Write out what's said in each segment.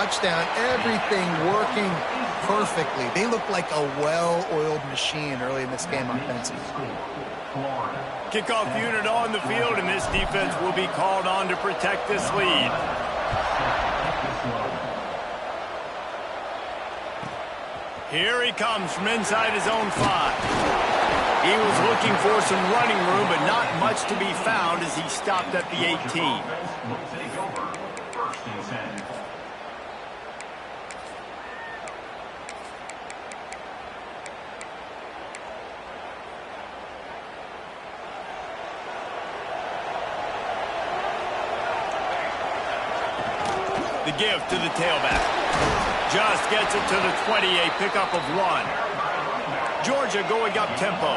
touchdown. Everything working perfectly. They look like a well-oiled machine early in this game offensively. Kickoff unit on the field, and this defense will be called on to protect this lead. Here he comes from inside his own 5. He was looking for some running room, but not much to be found as he stopped at the 18. The give to the tailback. Just gets it to the 20, a pickup of 1. Georgia going up tempo.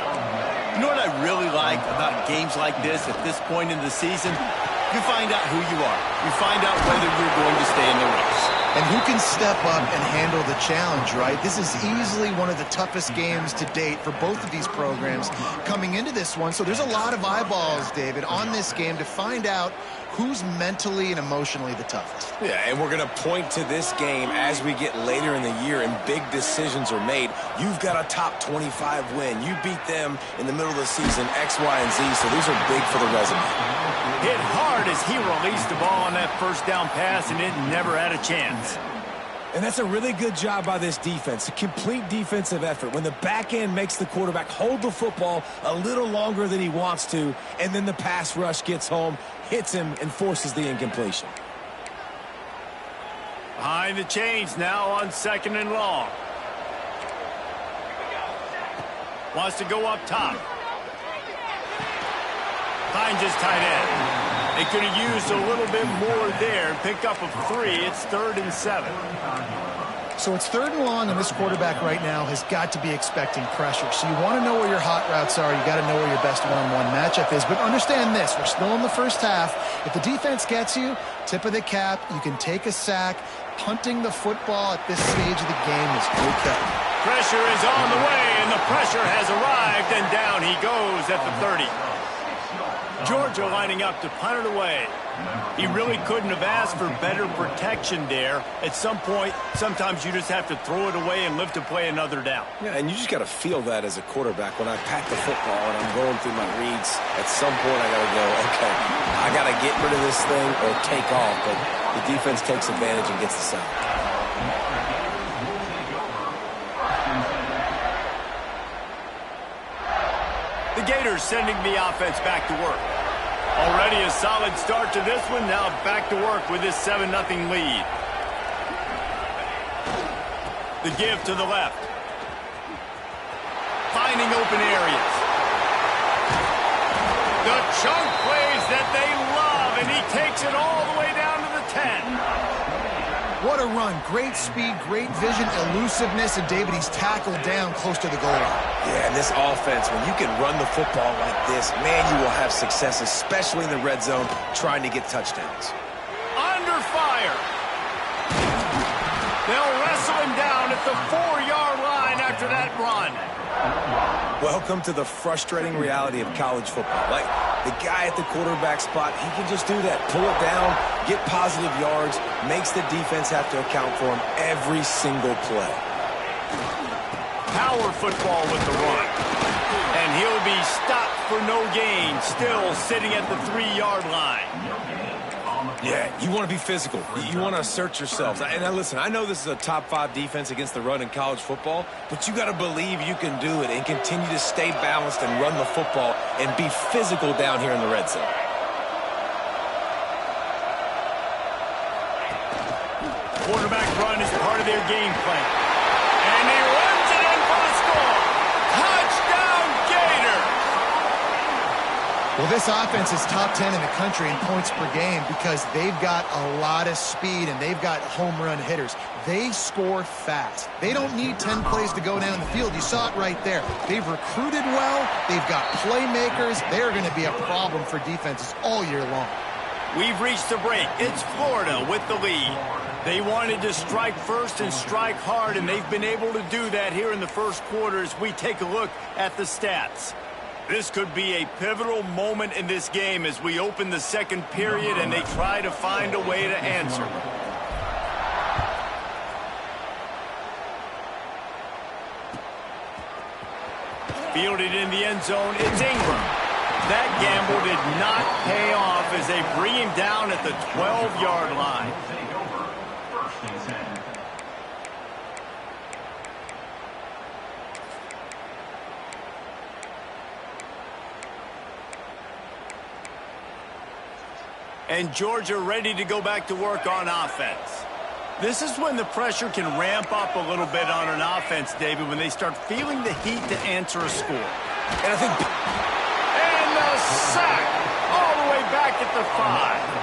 You know what I really like about games like this at this point in the season? You find out who you are. You find out whether you're going to stay in the race. And who can step up and handle the challenge, right? This is easily one of the toughest games to date for both of these programs coming into this one. So there's a lot of eyeballs, David, on this game to find out who's mentally and emotionally the toughest. Yeah, and we're going to point to this game as we get later in the year and big decisions are made. You've got a top 25 win. You beat them in the middle of the season, X, Y, and Z, so these are big for the resume. Hit hard as he released the ball on that first down pass, and it never had a chance. And that's a really good job by this defense, a complete defensive effort. When the back end makes the quarterback hold the football a little longer than he wants to, and then the pass rush gets home, hits him, and forces the incompletion. Behind the chains now on 2nd and long. Wants to go up top. Finds his tight end. They could have used a little bit more there and picked up a 3. It's 3rd and 7. So it's 3rd and long, and this quarterback right now has got to be expecting pressure. So you want to know where your hot routes are. You got to know where your best one-on-one matchup is. But understand this, we're still in the first half. If the defense gets you, tip of the cap, you can take a sack. Punting the football at this stage of the game is okay. Pressure is on the way, and the pressure has arrived, and down he goes at the 30. Georgia lining up to punt it away. He really couldn't have asked for better protection there. At some point, sometimes you just have to throw it away and live to play another down. Yeah, and you just got to feel that as a quarterback. When I pack the football and I'm going through my reads, at some point I got to go, okay, I got to get rid of this thing or take off. But the defense takes advantage and gets the sack. The Gators sending the offense back to work. Already a solid start to this one. Now back to work with this 7-0 lead. The give to the left. Finding open areas. The chunk plays that they love, and he takes it all the way down to the 10. What a run. Great speed, great vision, elusiveness, and David, he's tackled down close to the goal line. Yeah, and this offense, when you can run the football like this, man, you will have success, especially in the red zone, trying to get touchdowns. Under fire. They'll wrestle him down at the 4-yard line after that run. Welcome to the frustrating reality of college football. Like, the guy at the quarterback spot, he can just do that. Pull it down, get positive yards, makes the defense have to account for him every single play. Power football with the run. And he'll be stopped for no gain, still sitting at the 3-yard line. Yeah, you want to be physical. You want to assert yourselves. And now listen, I know this is a top 5 defense against the run in college football, but you got to believe you can do it and continue to stay balanced and run the football and be physical down here in the red zone. Quarterback run is part of their game plan. And he runs it in for the score. Touchdown, Gators! Well, this offense is top 10 in the country in points per game because they've got a lot of speed and they've got home run hitters. They score fast. They don't need 10 plays to go down the field. You saw it right there. They've recruited well. They've got playmakers. They're going to be a problem for defenses all year long. We've reached the break. It's Florida with the lead. They wanted to strike first and strike hard, and they've been able to do that here in the first quarter as we take a look at the stats. This could be a pivotal moment in this game as we open the second period and they try to find a way to answer. Fielded in the end zone, it's Ingram. That gamble did not pay off as they bring him down at the 12-yard line. And Georgia ready to go back to work on offense. This is when the pressure can ramp up a little bit on an offense, David, when they start feeling the heat to answer a score. And I think... And the sack all the way back at the 5.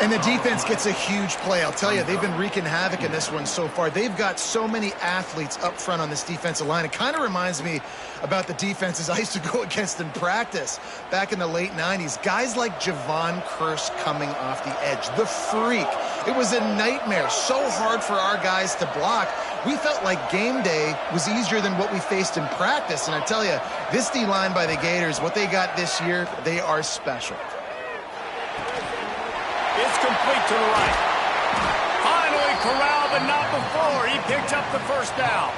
And the defense gets a huge play. I'll tell you, they've been wreaking havoc in this one so far. They've got so many athletes up front on this defensive line. It kind of reminds me about the defenses I used to go against in practice back in the late 90s. Guys like Javon Curse coming off the edge. The freak. It was a nightmare. So hard for our guys to block. We felt like game day was easier than what we faced in practice. And I tell you, this D-line by the Gators, what they got this year, they are special. It's complete to the right. Finally corralled, but not before. He picked up the first down.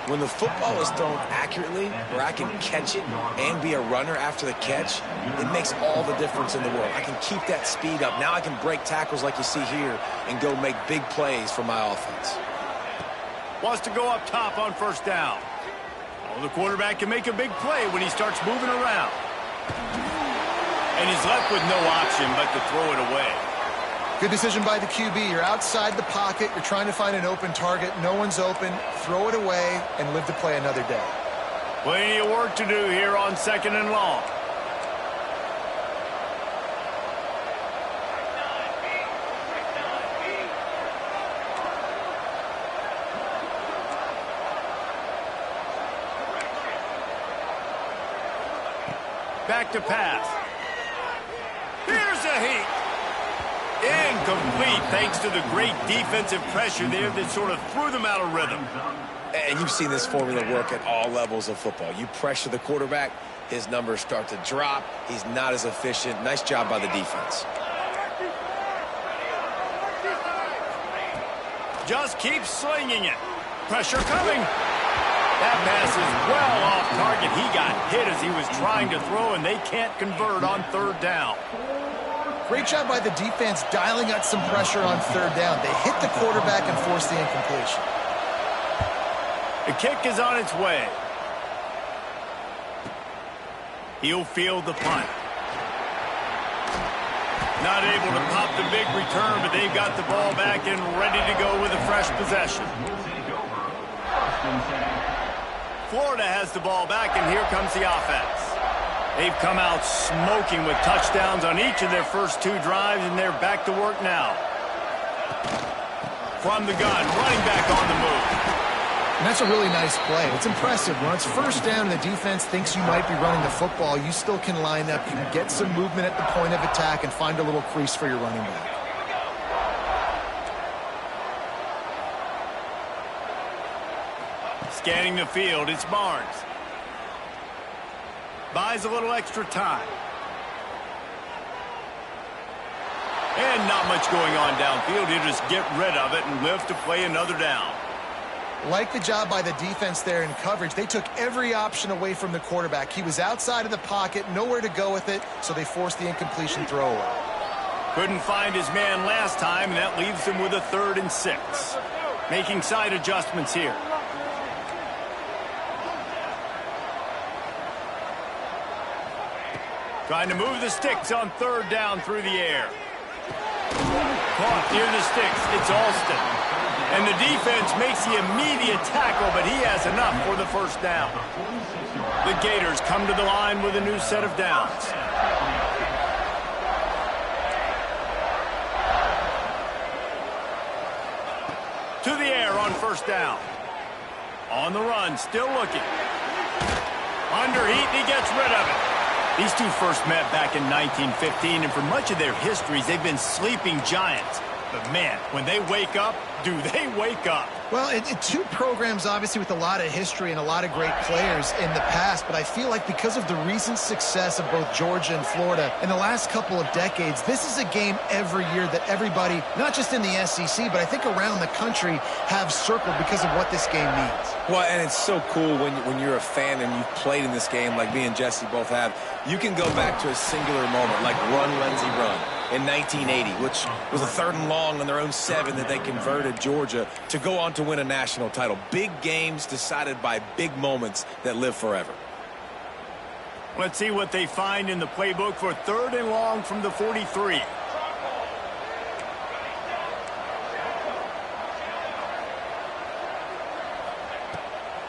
When the football is thrown accurately, where I can catch it and be a runner after the catch, it makes all the difference in the world. I can keep that speed up. Now I can break tackles like you see here and go make big plays for my offense. Wants to go up top on first down. Oh, the quarterback can make a big play when he starts moving around. And he's left with no option but to throw it away. Good decision by the QB. You're outside the pocket. You're trying to find an open target. No one's open. Throw it away and live to play another day. Plenty of work to do here on 2nd and long. Back to pass. Here's a heat. Incomplete thanks to the great defensive pressure there that sort of threw them out of rhythm. And you've seen this formula work at all levels of football. You pressure the quarterback, his numbers start to drop. He's not as efficient. Nice job by the defense. Just keep slinging it. Pressure coming. That pass is well off target. He got hit as he was trying to throw, and they can't convert on 3rd down. Great job by the defense dialing out some pressure on 3rd down. They hit the quarterback and forced the incompletion. The kick is on its way. He'll field the punt. Not able to pop the big return, but they've got the ball back and ready to go with a fresh possession. Florida has the ball back, and here comes the offense. They've come out smoking with touchdowns on each of their first 2 drives, and they're back to work now. From the gun, running back on the move. And that's a really nice play. It's impressive. When it's 1st down and the defense thinks you might be running the football, you still can line up. You can get some movement at the point of attack and find a little crease for your running back. Scanning the field, it's Barnes. Buys a little extra time. And not much going on downfield. He'll just get rid of it and live to play another down. Like the job by the defense there in coverage. They took every option away from the quarterback. He was outside of the pocket, nowhere to go with it, so they forced the incompletion throwaway. Couldn't find his man last time, and that leaves him with a 3rd and 6. Making side adjustments here. Trying to move the sticks on 3rd down through the air. Caught near the sticks. It's Alston. And the defense makes the immediate tackle, but he has enough for the 1st down. The Gators come to the line with a new set of downs. To the air on 1st down. On the run, still looking. Under heat, and he gets rid of it. These two first met back in 1915, and for much of their histories, they've been sleeping giants. But, man, when they wake up, do they wake up? Well, two programs, obviously, with a lot of history and a lot of great players in the past, but I feel like because of the recent success of both Georgia and Florida in the last couple of decades, this is a game every year that everybody, not just in the SEC, but I think around the country, have circled because of what this game means. Well, and it's so cool when you're a fan and you've played in this game like me and Jesse both have. You can go back to a singular moment like Run, Lindsey, Run in 1980, which was a 3rd and long on their own 7 that they converted Georgia to go on to win a national title. Big games decided by big moments that live forever. Let's see what they find in the playbook for 3rd and long from the 43.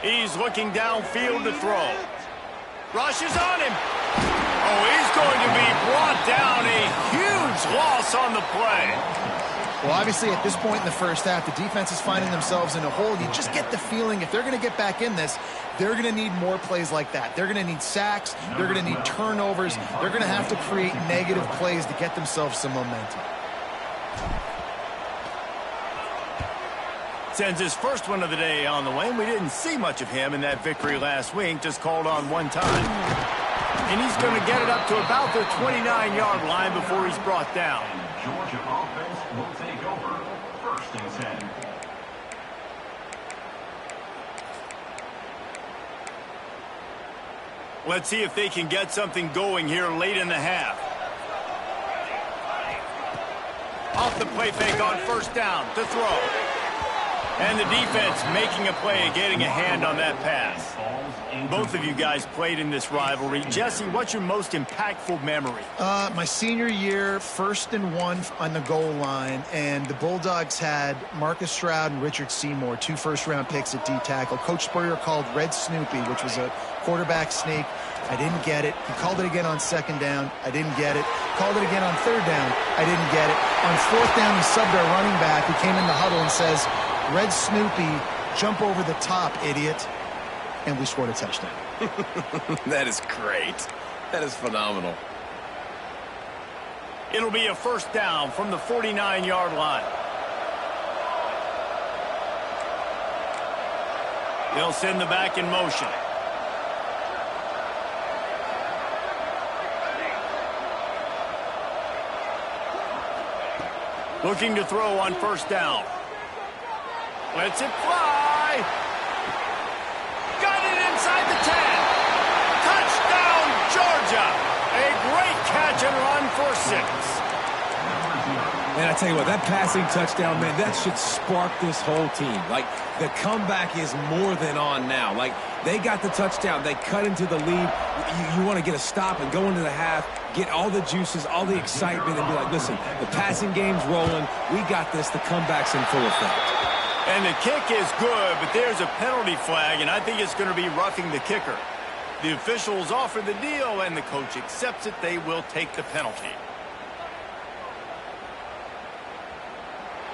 He's looking downfield to throw. Rushes on him. Oh, he's going to be brought down. A huge loss on the play. Well, obviously, at this point in the first half, the defense is finding themselves in a hole. You just get the feeling if they're going to get back in this, they're going to need more plays like that. They're going to need sacks. They're going to need turnovers. They're going to have to create negative plays to get themselves some momentum. Sends his first one of the day on the way, and we didn't see much of him in that victory last week, just called on one time. And he's going to get it up to about the 29-yard line before he's brought down. Georgia offense will take over 1st and 10. Let's see if they can get something going here late in the half. Off the play fake on 1st down to throw. And the defense making a play, getting a hand on that pass. Both of you guys played in this rivalry. Jesse, what's your most impactful memory? My senior year, 1st and 1 on the goal line, and the Bulldogs had Marcus Stroud and Richard Seymour, 2 first-round picks at D-tackle. Coach Spurrier called Red Snoopy, which was a quarterback sneak. I didn't get it. He called it again on 2nd down. I didn't get it. Called it again on 3rd down. I didn't get it. On 4th down, he subbed our running back, who came in the huddle and says, Red Snoopy, jump over the top, idiot. And we scored a touchdown. That is great. That is phenomenal. It'll be a 1st down from the 49-yard line. They'll send the back in motion. Looking to throw on 1st down. Lets it fly. Got it inside the 10. Touchdown, Georgia. A great catch and run for 6. And I tell you what, that passing touchdown, man, that should spark this whole team. Like, the comeback is more than on now. Like, they got the touchdown. They cut into the lead. You want to get a stop and go into the half, get all the juices, all the excitement, and be like, listen, the passing game's rolling. We got this. The comeback's in full effect. And the kick is good, but there's a penalty flag, and I think it's going to be roughing the kicker. The officials offer the deal, and the coach accepts it. They will take the penalty.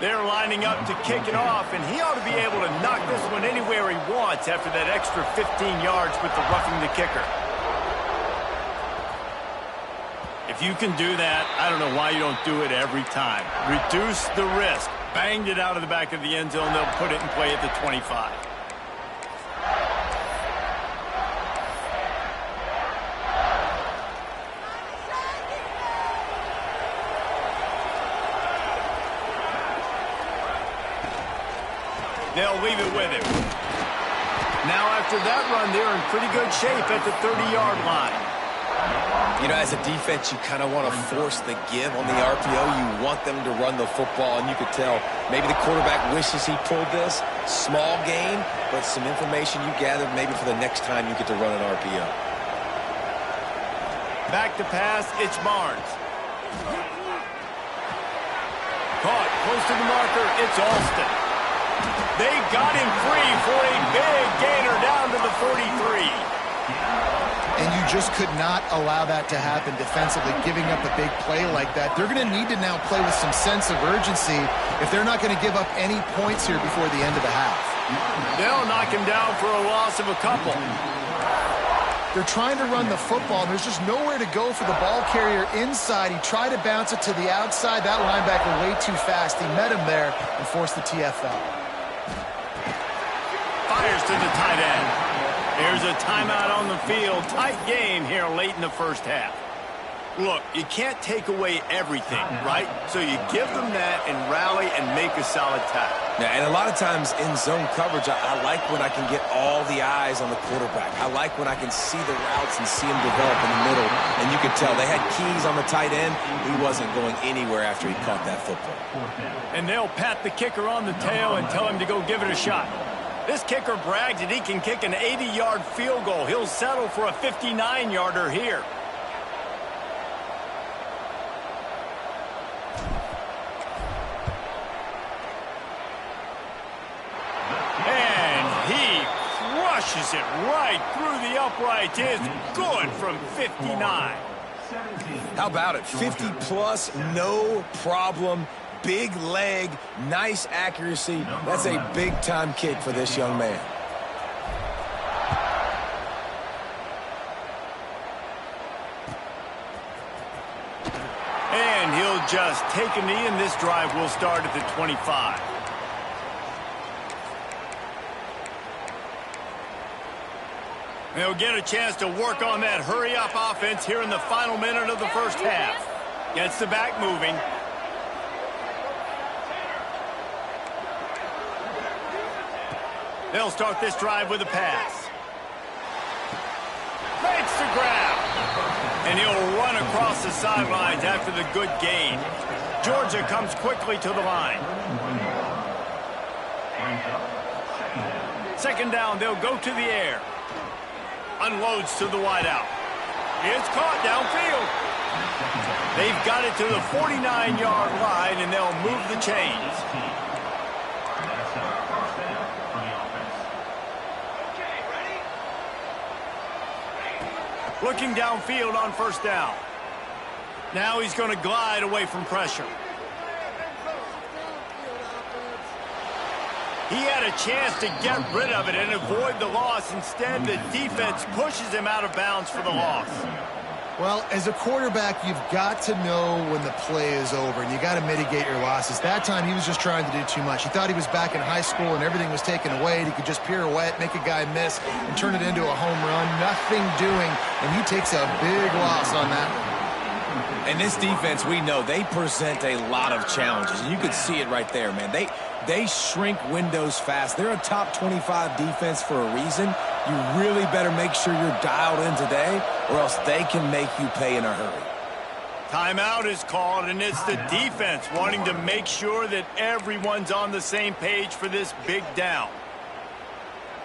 They're lining up to kick it off, and he ought to be able to knock this one anywhere he wants after that extra 15 yards with the roughing the kicker. If you can do that, I don't know why you don't do it every time. Reduce the risk. Banged it out of the back of the end zone. They'll put it in play at the 25. They'll leave it with him. Now after that run, they're in pretty good shape at the 30-yard line. You know, as a defense, you kind of want to force the give on the RPO. You want them to run the football, and you could tell maybe the quarterback wishes he pulled this. Small gain, but some information you gathered maybe for the next time you get to run an RPO. Back to pass, it's Barnes. Caught, close to the marker, it's Alston. They got him free for a big gainer down to the 43. And you just could not allow that to happen defensively, giving up a big play like that. They're going to need to now play with some sense of urgency if they're not going to give up any points here before the end of the half. They'll knock him down for a loss of a couple. They're trying to run the football, and there's just nowhere to go for the ball carrier inside. He tried to bounce it to the outside. That linebacker way too fast. He met him there and forced the TFL. Fires to the tight end. Here's a timeout on the field. Tight game here late in the first half. Look, you can't take away everything, right? So you give them that and rally and make a solid tackle. Yeah, and a lot of times in zone coverage, I like when I can get all the eyes on the quarterback. I like when I can see the routes and see him develop in the middle. And you could tell they had keys on the tight end. He wasn't going anywhere after he caught that football. And they'll pat the kicker on the tail and tell him to go give it a shot. This kicker brags that he can kick an 80-yard field goal. He'll settle for a 59-yarder here. Crushes it right through the uprights. It's good from 59. How about it? 50-plus, no problem. Big leg, nice accuracy. That's a big-time kick for this young man. And he'll just take a knee, and this drive will start at the 25. They'll get a chance to work on that hurry-up offense here in the final minute of the first half. Gets the back moving. They'll start this drive with a pass. Makes the grab. And he'll run across the sidelines after the good gain. Georgia comes quickly to the line. Second down, they'll go to the air. Unloads to the wideout. It's caught downfield. They've got it to the 49-yard line, and they'll move the chains. Looking downfield on first down. Now he's going to glide away from pressure. He had a chance to get rid of it and avoid the loss. Instead, the defense pushes him out of bounds for the loss. Well, as a quarterback, you've got to know when the play is over, and you got to mitigate your losses. That time, he was just trying to do too much. He thought he was back in high school and everything was taken away, and he could just pirouette, make a guy miss, and turn it into a home run. Nothing doing, and he takes a big loss on that one. And this defense, we know, they present a lot of challenges, and you could see it right there, man. They shrink windows fast. They're a top 25 defense for a reason. You really better make sure you're dialed in today, or else they can make you pay in a hurry. Timeout is called, and it's the defense wanting to make sure that everyone's on the same page for this big down.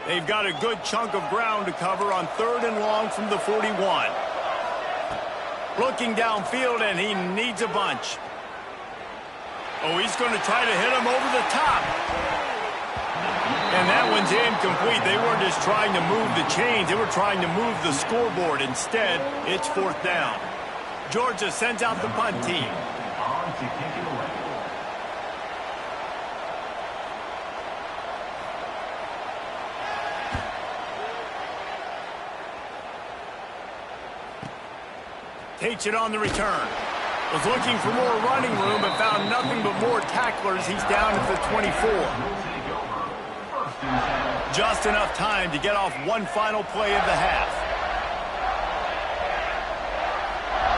They've got a good chunk of ground to cover on 3rd and long from the 41. Looking downfield, and he needs a bunch. Oh, he's going to try to hit him over the top. And that one's incomplete. They weren't just trying to move the chains. They were trying to move the scoreboard. Instead, it's 4th down. Georgia sends out the punt team. Takes it on the return. Was looking for more running room, but found nothing but more tacklers. He's down at the 24. Just enough time to get off one final play of the half.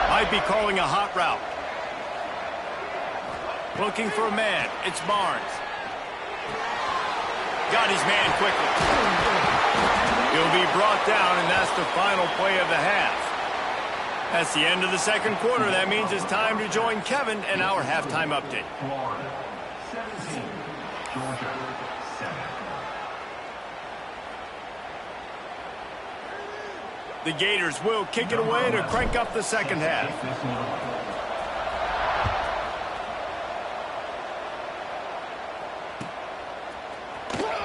Might be calling a hot route. Looking for a man. It's Barnes. Got his man quickly. He'll be brought down, and that's the final play of the half. That's the end of the second quarter. That means it's time to join Kevin in our halftime update. The Gators will kick it away to crank up the second half.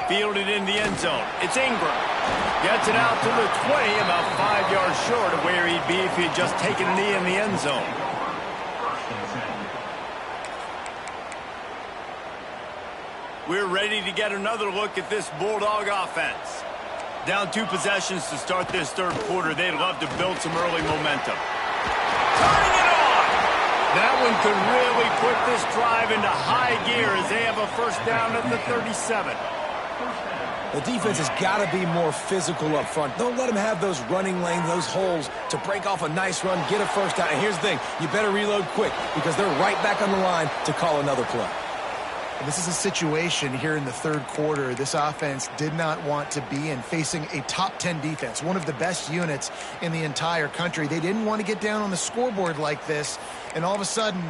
Fielded in the end zone. It's Ingram. Gets it out to the 20, about 5 yards short of where he'd be if he'd just taken a knee in the end zone. We're ready to get another look at this Bulldog offense. Down 2 possessions to start this third quarter. They'd love to build some early momentum. Turning it on! That one could really put this drive into high gear as they have a first down at the 37. The defense has got to be more physical up front. Don't let them have those running lanes, those holes to break off a nice run, get a first down. And here's the thing, you better reload quick because they're right back on the line to call another play. And this is a situation here in the third quarter this offense did not want to be in, facing a top 10 defense, one of the best units in the entire country. They didn't want to get down on the scoreboard like this and all of a sudden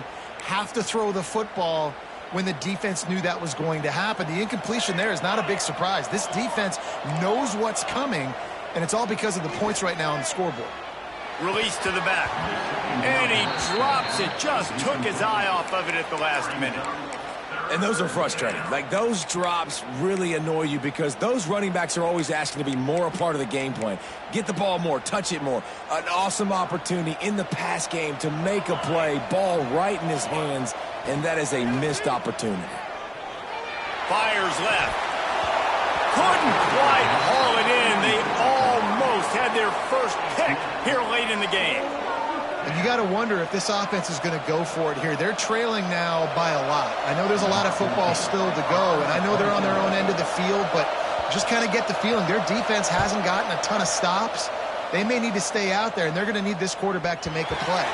have to throw the football when the defense knew that was going to happen. The incompletion there is not a big surprise. This defense knows what's coming, and it's all because of the points right now on the scoreboard. Release to the back. And he drops it. Just took his eye off of it at the last minute. And those are frustrating. Like, those drops really annoy you because those running backs are always asking to be more a part of the game plan. Get the ball more, touch it more. An awesome opportunity in the pass game to make a play, ball right in his hands, and that is a missed opportunity. Fires left. Couldn't quite haul it in. They almost had their first pick here late in the game. And you got to wonder if this offense is going to go for it here. They're trailing now by a lot. I know there's a lot of football still to go, and I know they're on their own end of the field, but just kind of get the feeling their defense hasn't gotten a ton of stops. They may need to stay out there, and they're going to need this quarterback to make a play.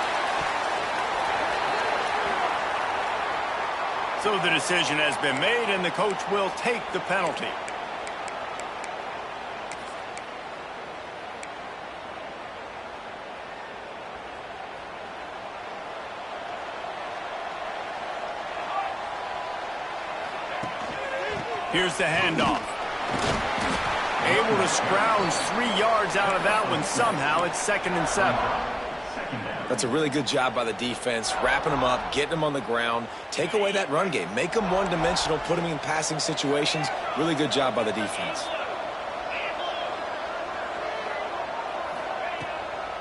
So the decision has been made, and the coach will take the penalty. Here's the handoff. Able to scrounge 3 yards out of that one somehow. It's 2nd and 7. That's a really good job by the defense, wrapping them up, getting them on the ground, take away that run game, make them one-dimensional, put them in passing situations. Really good job by the defense.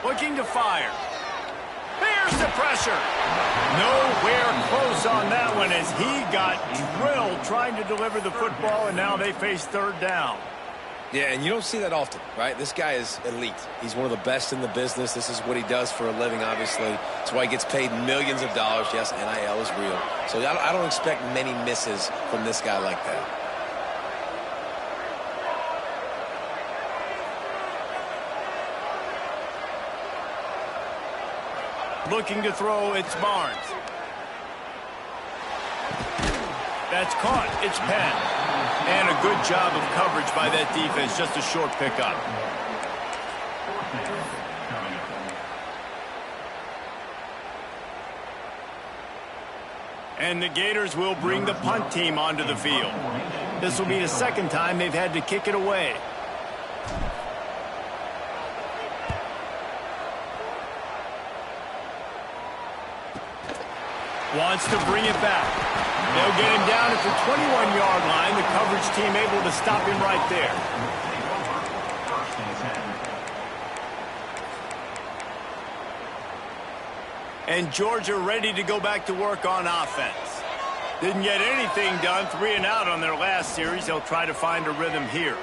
Looking to fire. There's the pressure. Nowhere close on that one as he got drilled trying to deliver the football, and now they face 3rd down. Yeah, and you don't see that often, right? This guy is elite. He's one of the best in the business. This is what he does for a living, obviously. That's why he gets paid millions of dollars. Yes, NIL is real. So I don't expect many misses from this guy like that. Looking to throw, it's Barnes. That's caught. It's Penn. And a good job of coverage by that defense. Just a short pickup. And the Gators will bring the punt team onto the field. This will be the 2nd time they've had to kick it away. Wants to bring it back. They'll get him down at the 21-yard line. The coverage team able to stop him right there. And Georgia ready to go back to work on offense. Didn't get anything done, 3 and out on their last series. They'll try to find a rhythm here.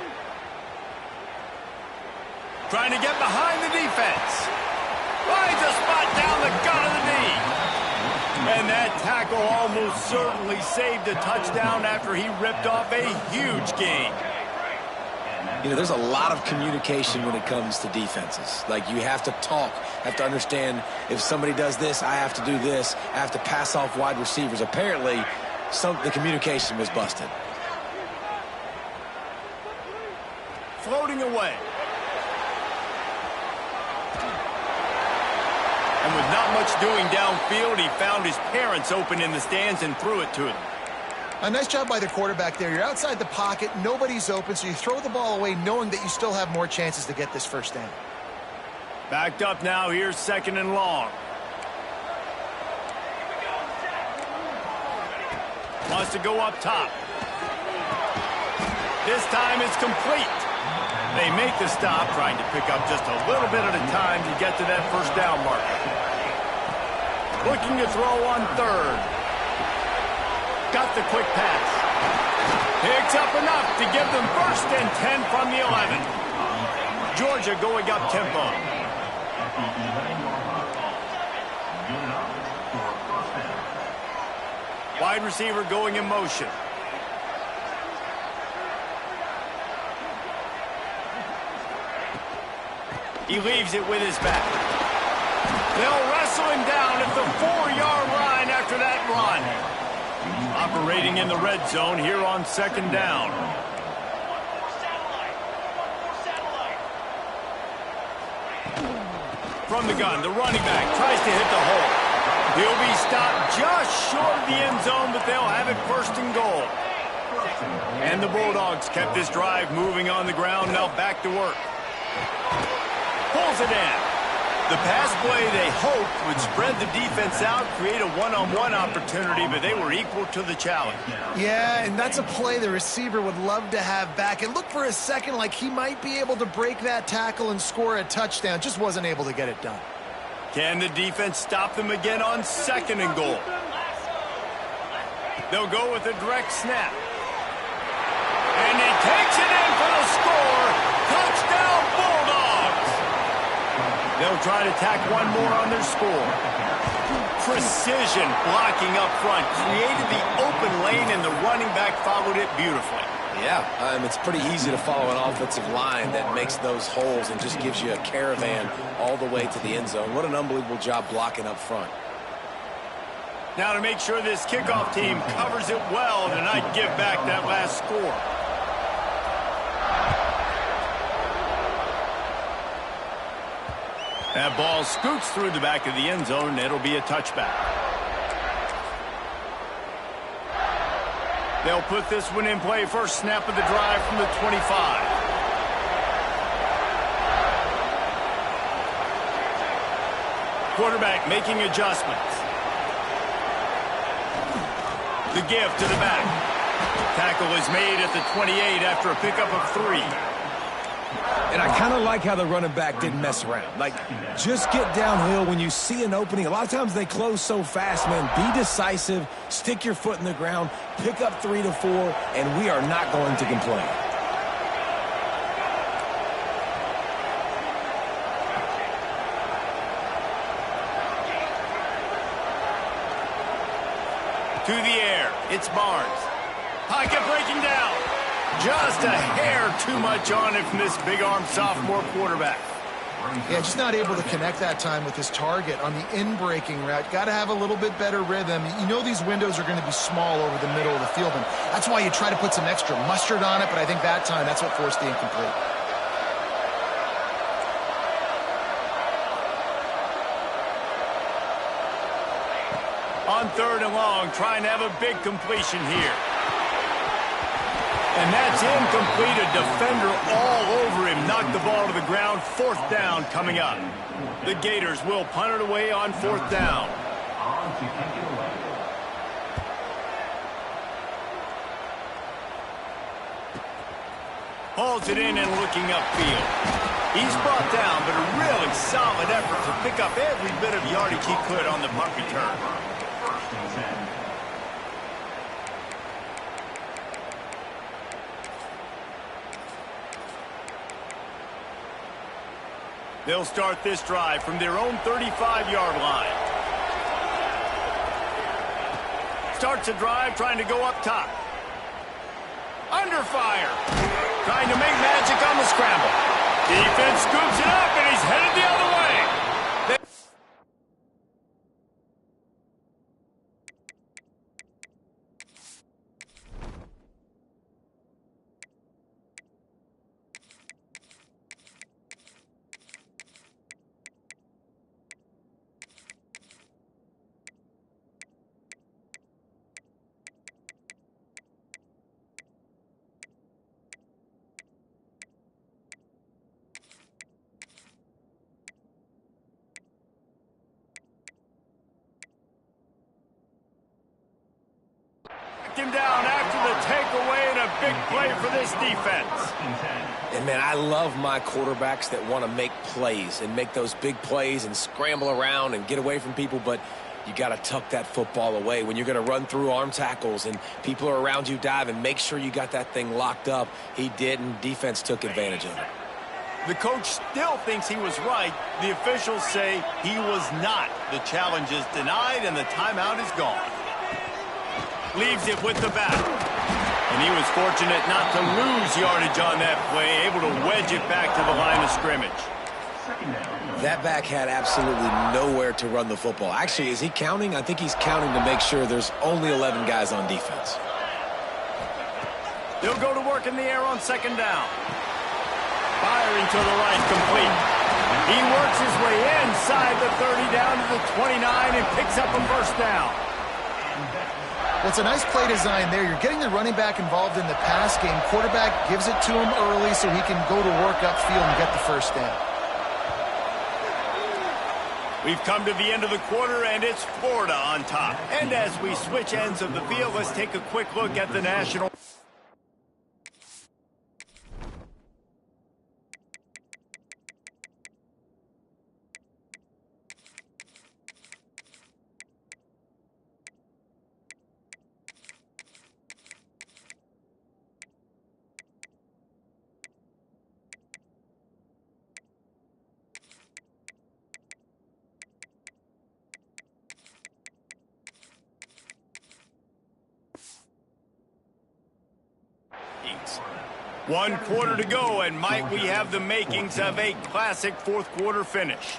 Trying to get behind the defense. Finds a spot down the gut of the knee. And that tackle almost certainly saved a touchdown after he ripped off a huge gain. You know, there's a lot of communication when it comes to defenses. Like, you have to talk, have to understand if somebody does this, I have to do this, I have to pass off wide receivers. Apparently, the communication was busted. Floating away. And with not much doing downfield, he found his parents open in the stands and threw it to them. A nice job by the quarterback there. You're outside the pocket, nobody's open, so you throw the ball away knowing that you still have more chances to get this first down. Backed up now, here's 2nd and long. Wants to go up top. This time it's complete. They make the stop, trying to pick up just a little bit at a time to get to that first down marker. Looking to throw on 3rd. Got the quick pass. Picks up enough to give them 1st and 10 from the 11. Georgia going up tempo. Wide receiver going in motion. He leaves it with his back. They'll wrestle him down at the 4-yard line after that run. Operating in the red zone here on 2nd down. From the gun, the running back tries to hit the hole. He'll be stopped just short of the end zone, but they'll have it 1st and goal. And the Bulldogs kept this drive moving on the ground, now back to work. Pulls it in. The pass play they hoped would spread the defense out, create a one-on-one opportunity, but they were equal to the challenge. Yeah, and that's a play the receiver would love to have back. It looked for a second like he might be able to break that tackle and score a touchdown. Just wasn't able to get it done. Can the defense stop them again on 2nd and goal? They'll go with a direct snap. And he takes it in for the score. Touchdown, Bulldogs! They'll try to tack one more on their score. Precision blocking up front. Created the open lane, and the running back followed it beautifully. Yeah, it's pretty easy to follow an offensive line that makes those holes and just gives you a caravan all the way to the end zone. What an unbelievable job blocking up front. Now to make sure this kickoff team covers it well tonight, give back that last score. That ball scoots through the back of the end zone, and it'll be a touchback. They'll put this one in play. First snap of the drive from the 25. Quarterback making adjustments. The give to the back. Tackle is made at the 28 after a pickup of 3. And I kind of like how the running back didn't mess around. Like, just get downhill when you see an opening. A lot of times they close so fast, man. Be decisive, stick your foot in the ground, pick up 3 to 4, and we are not going to complain. To the air, it's Barnes. Pocket breaking down. Just a hair too much on it from this big-arm sophomore quarterback. Yeah, just not able to connect that time with his target on the in-breaking route. Got to have a little bit better rhythm. You know these windows are going to be small over the middle of the field, and that's why you try to put some extra mustard on it, but I think that time that's what forced the incomplete. On 3rd and long, trying to have a big completion here. And that's incomplete. A defender all over him. Knocked the ball to the ground. 4th down coming up. The Gators will punt it away on 4th down. Hauls it in and looking upfield. He's brought down, but a really solid effort to pick up every bit of yardage he could on the punt return. They'll start this drive from their own 35-yard line. Starts a drive trying to go up top. Under fire. Trying to make magic on the scramble. Defense scoops it up, and he's headed the other way. Him down after the takeaway, and a big play for this defense. And, man, I love my quarterbacks that want to make plays and make those big plays and scramble around and get away from people, but you got to tuck that football away. When you're going to run through arm tackles and people are around you diving, make sure you got that thing locked up. He did, and defense took advantage of it. The coach still thinks he was right. The officials say he was not. The challenge is denied, and the timeout is gone. Leaves it with the back. And he was fortunate not to lose yardage on that play, able to wedge it back to the line of scrimmage. That back had absolutely nowhere to run the football. Actually, is he counting? I think he's counting to make sure there's only 11 guys on defense. They'll go to work in the air on second down. Firing to the right, complete. He works his way inside the 30 down to the 29 and picks up a first down. Well, it's a nice play design there. You're getting the running back involved in the pass game. Quarterback gives it to him early so he can go to work upfield and get the first down. We've come to the end of the quarter, and it's Florida on top. And as we switch ends of the field, let's take a quick look at the national. One quarter to go, and might we have the makings of a classic fourth quarter finish.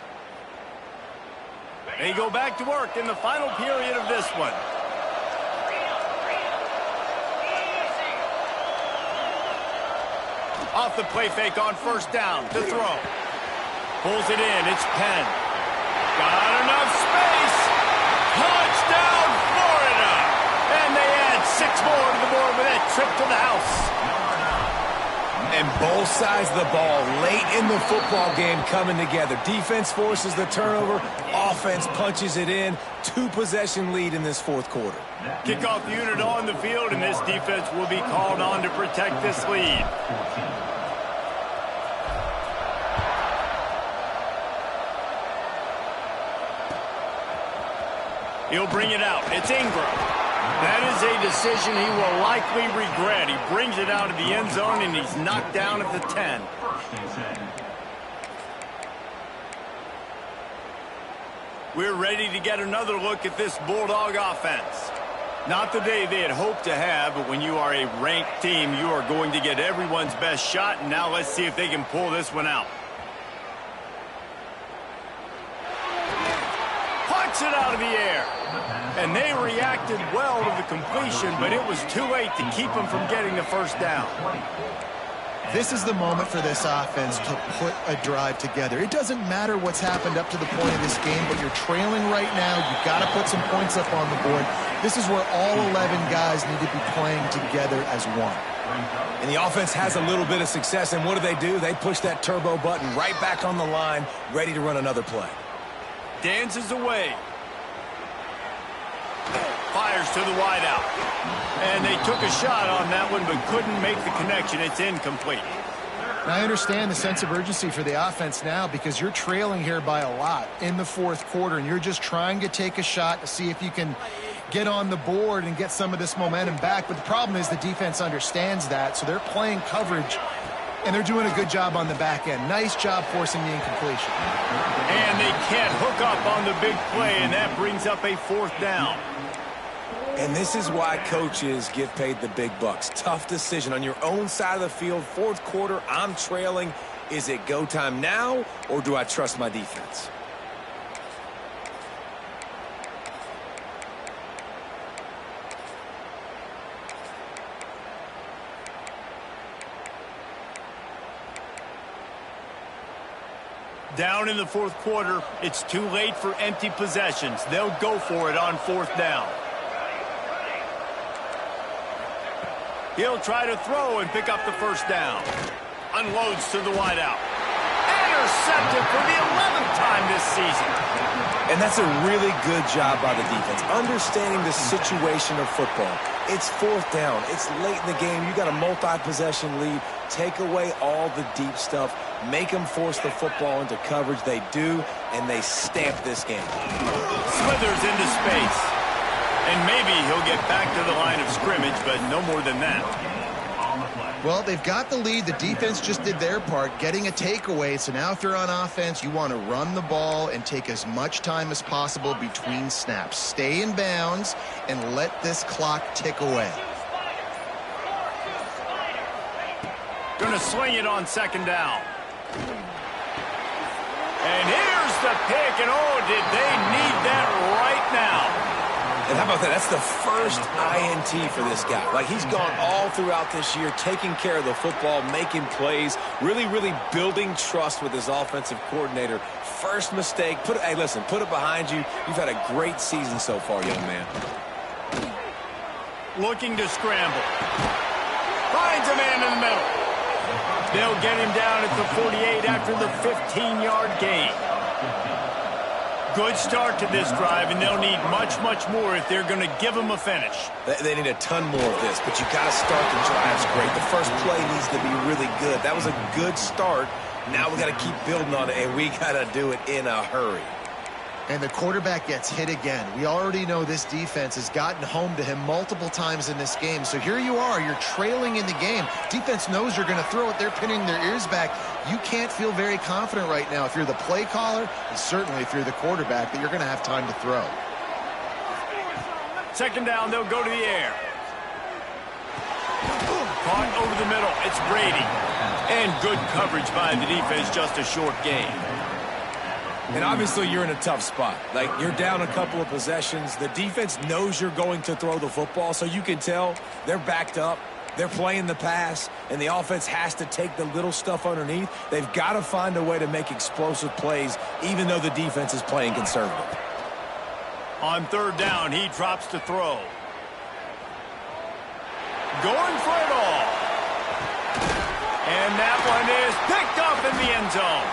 They go back to work in the final period of this one. Off the play fake on first down to throw. Pulls it in, it's Penn. Got enough space. Touchdown, Florida! And they add 6 more to the board with that trip to the house. And both sides of the ball late in the football game coming together. Defense forces the turnover. Offense punches it in. 2-possession lead in this fourth quarter. Kickoff unit on the field, and this defense will be called on to protect this lead. He'll bring it out. It's Ingram. That is a decision he will likely regret. He brings it out of the end zone, and he's knocked down at the 10. We're ready to get another look at this Bulldog offense. Not the day they had hoped to have, but when you are a ranked team, you are going to get everyone's best shot, and now let's see if they can pull this one out. Punts it out of the air. And they reacted well to the completion, but it was too late to keep them from getting the first down. This is the moment for this offense to put a drive together. It doesn't matter what's happened up to the point of this game, but you're trailing right now. You've got to put some points up on the board. This is where all 11 guys need to be playing together as one. And the offense has a little bit of success, and what do? They push that turbo button right back on the line, ready to run another play. Dances away. Fires to the wideout. And they took a shot on that one, but couldn't make the connection. It's incomplete. I understand the sense of urgency for the offense now because you're trailing here by a lot in the fourth quarter, and you're just trying to take a shot to see if you can get on the board and get some of this momentum back. But the problem is the defense understands that, so they're playing coverage, and they're doing a good job on the back end. Nice job forcing the incompletion. And they can't hook up on the big play, and that brings up a fourth down. And this is why coaches get paid the big bucks. Tough decision on your own side of the field. Fourth quarter, I'm trailing. Is it go time now, or do I trust my defense? Down in the fourth quarter, it's too late for empty possessions. They'll go for it on fourth down. He'll try to throw and pick up the first down. Unloads to the wideout. Intercepted for the 11th time this season. And that's a really good job by the defense, understanding the situation of football. It's fourth down. It's late in the game. You got a multi-possession lead. Take away all the deep stuff. Make them force the football into coverage. They do, and they stamp this game. Slithers into space. And maybe he'll get back to the line of scrimmage, but no more than that. Well, they've got the lead. The defense just did their part, getting a takeaway. So now if you're on offense, you want to run the ball and take as much time as possible between snaps. Stay in bounds and let this clock tick away. Going to swing it on second down. And here's the pick, and oh, did they need that right now. And how about that? That's the first INT for this guy. Like, he's gone all throughout this year, taking care of the football, making plays, really building trust with his offensive coordinator. First mistake. Hey, listen, put it behind you. You've had a great season so far, young man. Looking to scramble. Finds a man in the middle. They'll get him down at the 48 after the 15-yard gain. Good start to this drive, and they'll need much more if they're going to give him a finish. They need a ton more of this, but you got to start the drives great. The first play needs to be really good. That was a good start. Now we got to keep building on it, and we got to do it in a hurry. And the quarterback gets hit again. We already know this defense has gotten home to him multiple times in this game. So here you are, you're trailing in the game. Defense knows you're going to throw it. They're pinning their ears back. You can't feel very confident right now if you're the play caller, and certainly if you're the quarterback, that you're going to have time to throw. Second down, they'll go to the air. Caught over the middle. It's Brady. And good coverage by the defense, just a short gain. And obviously you're in a tough spot. Like, you're down a couple of possessions. The defense knows you're going to throw the football, so you can tell they're backed up. They're playing the pass, and the offense has to take the little stuff underneath. They've got to find a way to make explosive plays, even though the defense is playing conservative. On third down, he drops to throw. Going for it all. And that one is picked up in the end zone.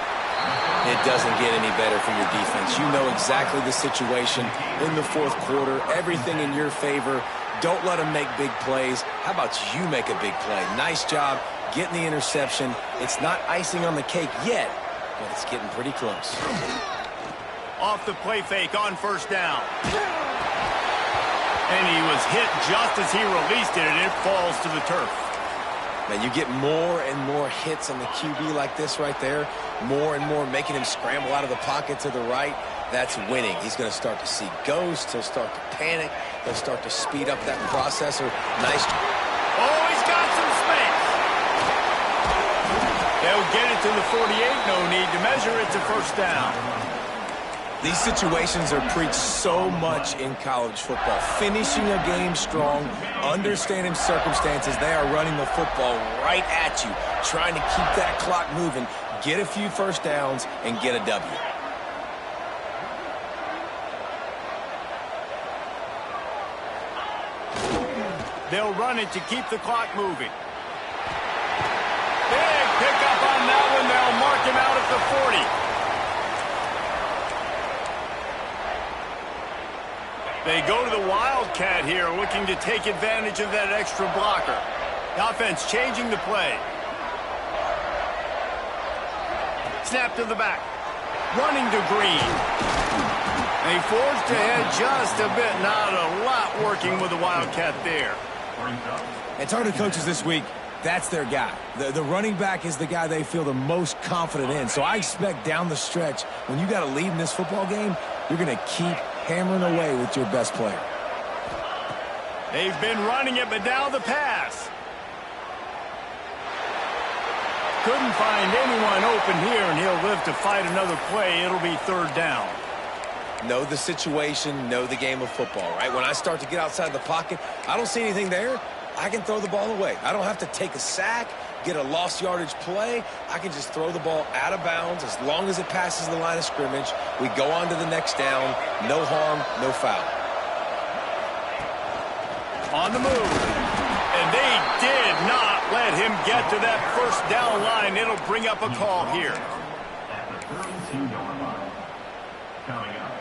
It doesn't get any better for your defense. You know exactly the situation in the fourth quarter. Everything in your favor. Don't let them make big plays. How about you make a big play? Nice job getting the interception. It's not icing on the cake yet, but it's getting pretty close. Off the play fake on first down. And he was hit just as he released it, and it falls to the turf. Man, you get more and more hits on the QB like this right there. More and more making him scramble out of the pocket to the right. That's winning. He's going to start to see ghosts. He'll start to panic. He'll start to speed up that processor. Nice. Oh, he's got some space. They'll get it to the 48. No need to measure. It's a first down. These situations are preached so much in college football. Finishing a game strong, understanding circumstances. They are running the football right at you, trying to keep that clock moving, get a few first downs, and get a W. They'll run it to keep the clock moving. Big pickup on that one. They'll mark him out at the 40. They go to the Wildcat here, looking to take advantage of that extra blocker. The offense changing the play. Snap to the back. Running to Green. They forged ahead just a bit. Not a lot working with the Wildcat there. And talking to coaches this week, that's their guy. The running back is the guy they feel the most confident in. So I expect down the stretch, when you got a lead in this football game, you're going to keep hammering away with your best player. They've been running it, but now the pass. Couldn't find anyone open here, and he'll live to fight another play. It'll be third down. Know the situation, know the game of football, right? When I start to get outside the pocket, I don't see anything there, I can throw the ball away. I don't have to take a sack, get a lost yardage play. I can just throw the ball out of bounds as long as it passes the line of scrimmage. We go on to the next down. No harm, no foul. On the move. And they did not let him get to that first down line. It'll bring up a call here. At the 32-yard line. Coming up,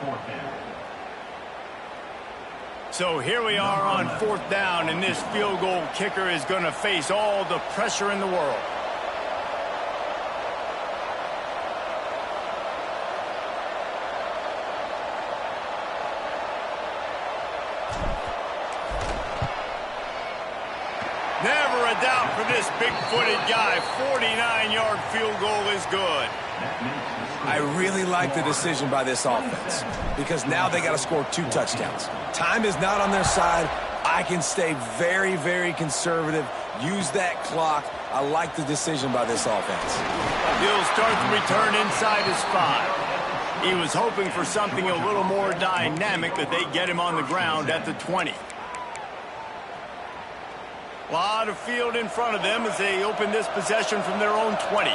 fourth down. So here we are on fourth down, and this field goal kicker is going to face all the pressure in the world. Now Never a doubt for this big-footed guy. 49-yard field goal is good. I really like the decision by this offense because now they got to score 2 touchdowns. Time is not on their side. I can stay very, very conservative, use that clock. I like the decision by this offense. He'll start the return inside his 5. He was hoping for something a little more dynamic, but they get him on the ground at the 20. A lot of field in front of them as they open this possession from their own 20.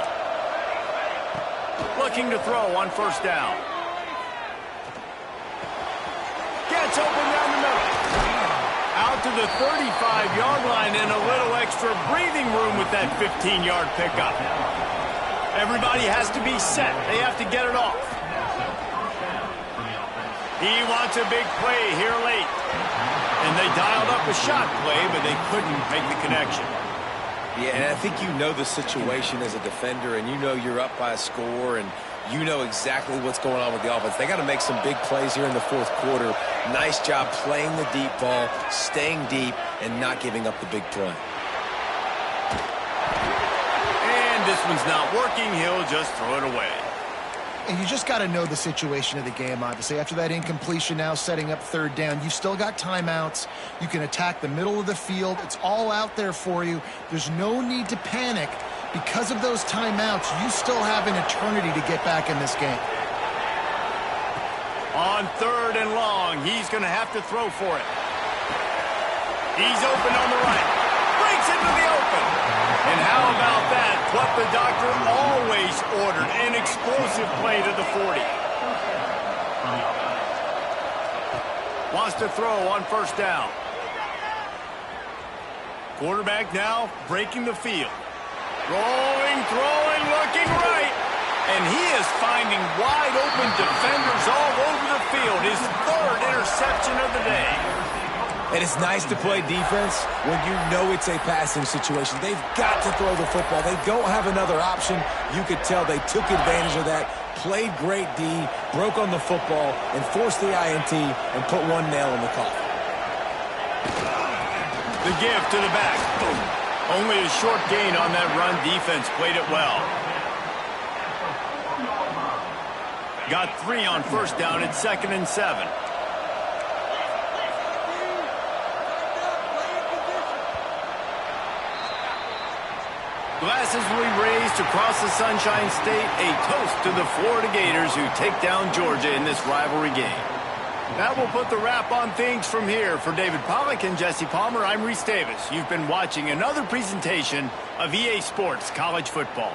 Looking to throw on first down. Gets open down the middle. Out to the 35-yard line and a little extra breathing room with that 15-yard pickup. Everybody has to be set. They have to get it off. He wants a big play here late. And they dialed up a shot play, but they couldn't make the connection. Yeah, and I think you know the situation as a defender, and you know you're up by a score, and you know exactly what's going on with the offense. They got to make some big plays here in the fourth quarter. Nice job playing the deep ball, staying deep, and not giving up the big play. And this one's not working. He'll just throw it away. And you just got to know the situation of the game, obviously. After that incompletion now setting up third down, you've still got timeouts. You can attack the middle of the field. It's all out there for you. There's no need to panic. Because of those timeouts, you still have an eternity to get back in this game. On third and long, he's going to have to throw for it. He's open on the right. Breaks into the open. And how about that? What the doctor always ordered, an explosive play to the 40. Wants to throw on first down. Quarterback now breaking the field. Rolling, throwing, looking right. And he is finding wide open defenders all over the field. His 3rd interception of the day. And it's nice to play defense when you know it's a passing situation. They've got to throw the football. They don't have another option. You could tell they took advantage of that, played great D, broke on the football, and forced the INT and put one nail in the coffin. The give to the back. Only a short gain on that run. Defense played it well. Got 3 on first down at 2nd and 7. Glasses will be raised across the Sunshine State, a toast to the Florida Gators who take down Georgia in this rivalry game. That will put the wrap on things from here. For David Pollack and Jesse Palmer, I'm Reese Davis. You've been watching another presentation of EA Sports College Football.